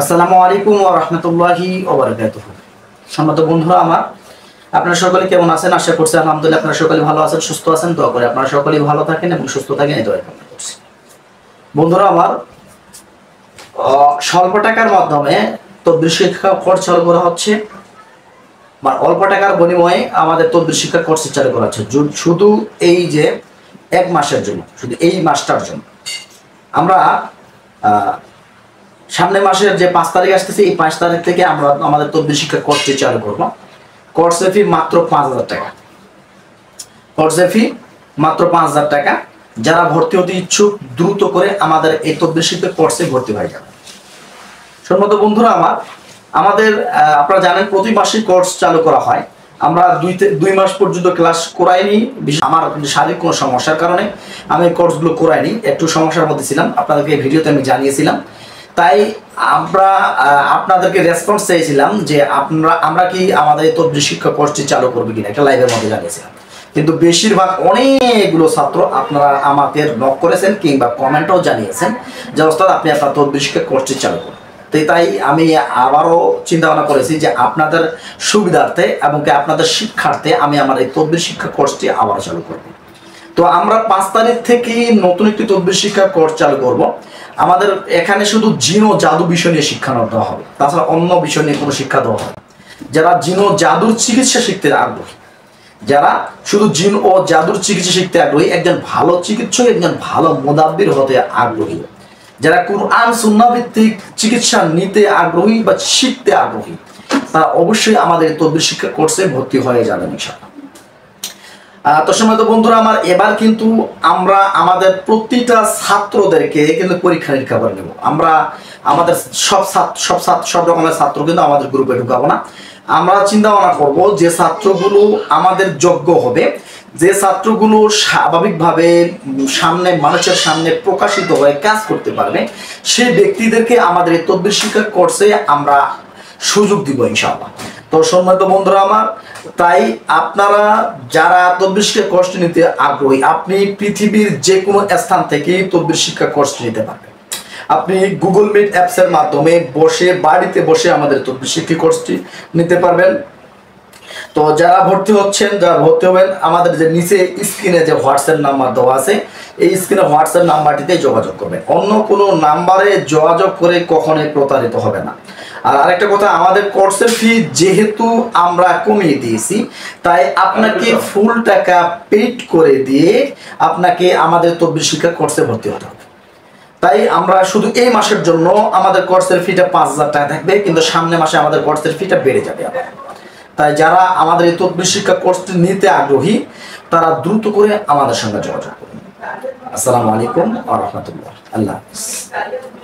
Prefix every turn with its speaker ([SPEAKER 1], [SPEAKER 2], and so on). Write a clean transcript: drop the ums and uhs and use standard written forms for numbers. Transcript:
[SPEAKER 1] আসসালামু আলাইকুম ওয়া রাহমাতুল্লাহি ওয়া বারাকাতুহু। সম্মানিত বন্ধুরা আমার, আপনারা সকলে কেমন আছেন? আশা করছি আলহামদুলিল্লাহ আপনারা সকলে ভালো আছেন, সুস্থ আছেন। দোয়া করি আপনারা সকলেই ভালো থাকেন এবং সুস্থ থাকেন, এই দোয়া কামনা করছি। বন্ধুরা আমার, স্বল্প টাকার মাধ্যমে তদবির শিক্ষা কোর্স চালু করা হচ্ছে, বা অল্প টাকার বিনিময়ে আমাদের তদবির শিক্ষা কোর্স চালু করা হচ্ছে শুধু এই যে এক মাসের জন্য, শুধু এই মাসটার জন্য। আমরা সামনের মাসের যে 5 তারিখ আসতেছে, এই 5 তারিখ থেকে আমরা আমাদের তদবির শিক্ষা কোর্সটি চালু করবো। কোর্সের ফি মাত্র 5,000 টাকা। কোর্সের ফি মাত্র 5,000 টাকা। যারা ভর্তি হতে ইচ্ছুক দ্রুত করে আমাদের এই তদবির শিক্ষা কোর্সে ভর্তি হয়ে যাবে। সম্মানিত বন্ধুরা আমার, আমাদের আপনারা জানেন প্রতি মাসে কোর্স চালু করা হয়। আমরা 2 মাস পর্যন্ত ক্লাস করাইনি। আমার শারীরিক কোনো সমস্যার কারণে আমি কোর্সগুলো করাইনি, একটু সমস্যার মধ্যে ছিলাম, আপনাদেরকে এই ভিডিওতে আমি জানিয়েছিলাম। তাই আমরা আপনাদেরকে রেসপন্স চেয়েছিলাম যে আমরা কি আমাদের তদবির শিক্ষা কোর্সটি চালু করবে কিনা, একটা লাইভের মধ্যে জানিয়েছিলাম। কিন্তু বেশিরভাগ অনেকগুলো ছাত্র আপনারা আমাকে নক করেছেন কিংবা কমেন্টও জানিয়েছেন যে ওস্তাদ আপনি আপনার তদবির শিক্ষা কোর্সটি চালু করুন। তাই আমি আবারও চিন্তা ভাবনা করেছি যে আপনাদের সুবিধার্থে এবং আপনাদের শিক্ষার্থে আমি আমার এই তদবির শিক্ষা কোর্সটি আবারও চালু করব। তো আমরা 5 তারিখ থেকে নতুন একটি তদবির শিক্ষা কোর্স চালু করব। আমাদের এখানে শুধু জিন ও জাদু বিষয় নিয়ে শিক্ষা দেওয়া হবে, তাছাড়া অন্য বিষয় নিয়ে কোনো শিক্ষা দেওয়া হবে। যারা জিন ও জাদুর চিকিৎসা শিখতে আগ্রহী, যারা শুধু জিন ও জাদুর চিকিৎসা শিখতে আগ্রহী, একজন ভালো চিকিৎসক, একজন ভালো মুদাব্বির হতে আগ্রহী, যারা কুরআন সুন্নাহ ভিত্তিক চিকিৎসা নিতে আগ্রহী বা শিখতে আগ্রহী, তারা অবশ্যই আমাদের তদবির শিক্ষা কোর্সে ভর্তি হয়ে যাবেন ইনশাআল্লাহ। তো সম্মানিত বন্ধুরা আমার, এবার কিন্তু আমরা আমাদের প্রতিটা ছাত্রদেরকে কিন্তু পরীক্ষা নিরীক্ষা করে নেব। আমরা আমাদের সব রকমের ছাত্র কিন্তু আমাদের গ্রুপে ঢুকাবো না। আমরা চিন্তা ভাবনা করবো যে ছাত্রগুলো আমাদের যোগ্য হবে, যে ছাত্রগুলো স্বাভাবিকভাবে মানুষের সামনে প্রকাশিত হয়ে কাজ করতে পারবে, সেই ব্যক্তিদেরকে আমাদের এই তদবির শিক্ষা কোর্সে আমরা সুযোগ দিব ইনশাআল্লাহ। তো সম্মানিত বন্ধুরা আমার, তাই আপনারা যারা তদবির শিক্ষা কোর্স নিতে আগ্রহী, আপনি পৃথিবীর যে কোনো স্থান থেকে তদবির শিক্ষা কোর্স নিতে পারবেন। আপনি গুগল মিট অ্যাপসের মাধ্যমে বাড়িতে বসে আমাদের তদবির শিক্ষা কোর্সটি নিতে পারবেন। তো যারা ভর্তি হবেন, আমাদের যে নিচে স্ক্রিনে যে হোয়াটসঅ্যাপ নাম্বার দেওয়া আছে, এই স্ক্রিনে হোয়াটসঅ্যাপ নাম্বারটিতে যোগাযোগ করবেন। অন্য কোনো নাম্বারে যোগাযোগ করে কখনোই প্রতারিত হবে না। আর আরেকটা কথা, আমাদের কোর্সের ফি যেহেতু আমরা কমিয়ে দিয়েছি, তাই আপনাকে ফুল টাকা পেড করে দিয়ে আপনাকে আমাদের তদবির শিক্ষা কোর্সে ভর্তি হতে হবে। তাই আমরা শুধু এই মাসের জন্য আমাদের কোর্সের ফিটা 5,000 টাকা থাকবে, কিন্তু সামনে মাসে আমাদের কোর্সের ফিটা বেড়ে যাবে আবার। তাই যারা আমাদের এই তদবির শিক্ষা কোর্সটি নিতে আগ্রহী, তারা দ্রুত করে আমাদের সঙ্গে যোগাযোগ করুন। আসসালামু আলাইকুম ওয়া রাহমাতুল্লাহ। আল্লাহ হাফেজ।